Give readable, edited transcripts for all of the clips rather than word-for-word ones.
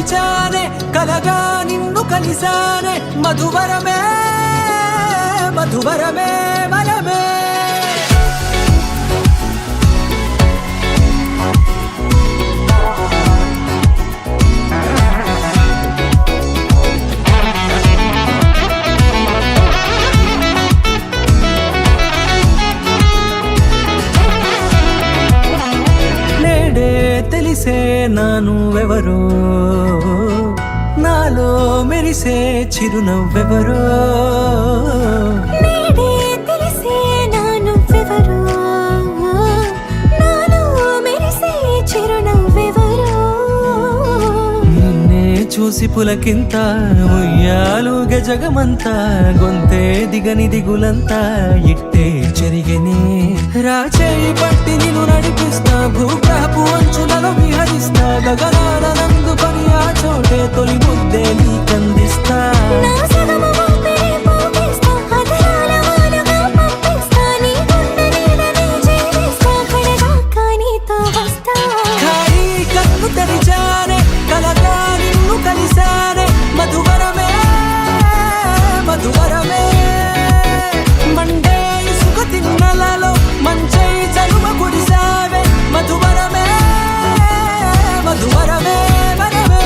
తెరిచానే కలగా నిన్ను కలిసానే మధువరమే మధువరమే మనమే తెలిసే నానువెవరో నాలో మెరిసే చిరునవ్వెవరో నేడే తెలిసే నానువెవరో నాలో మెరిసే చిరునవ్వెవరో నిన్నే చూసి పులకింత ఉయ్యాలు గజగమంతా గొంతే దిగని దిగులంతా ఇట్టే చెరిగనే రాచేయి పట్టి నిన్ను నడిపిస్తా భూగ్రహపు అంచులలో విహరిస్తా గగనాల నందుకొని ఆ చోటే తొలి ముద్దే నీకందిస్తా నా సగము ఊపిరి పోగిస్తా అదరాల వానగా పంపిస్తా నీ గుండె నీడనే జీవిస్తా కడదాకా నీతో వస్తా ఖాళీ కన్ను తెరిచానే కలగా నిన్ను కలిసానే మధువరమే మధువరమే మండే ఇసుక తిన్నలలో మంచై చలువ కురిసావే మధువరమే మధువరమే మనమే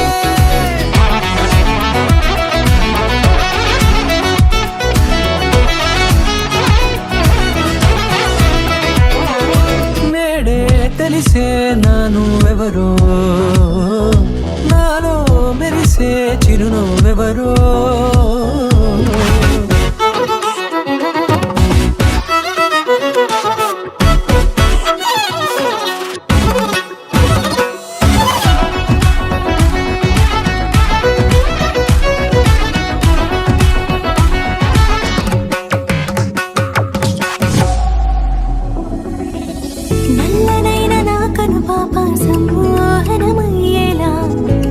నేడే తెలిసే నానువెవరో నాలో మెరిసే చిరునవ్వెవరో నల్లనైన నా కనుపాప సమ్మోహనమయ్యేలా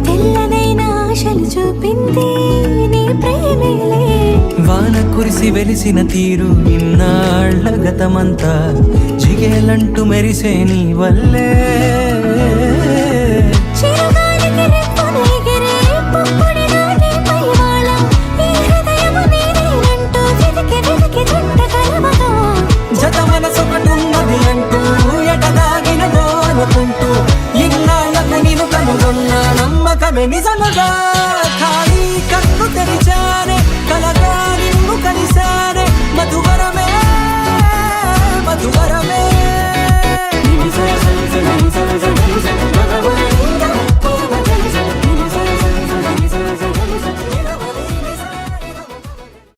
తెల్లనైన ఆశలు చూపింది నీ ప్రేమేలే వాన కురిసి వెలిసిన తీరు ఇన్నాళ్ల గతమంతా జిగేలంటూ మెరిసే నీ వల్లే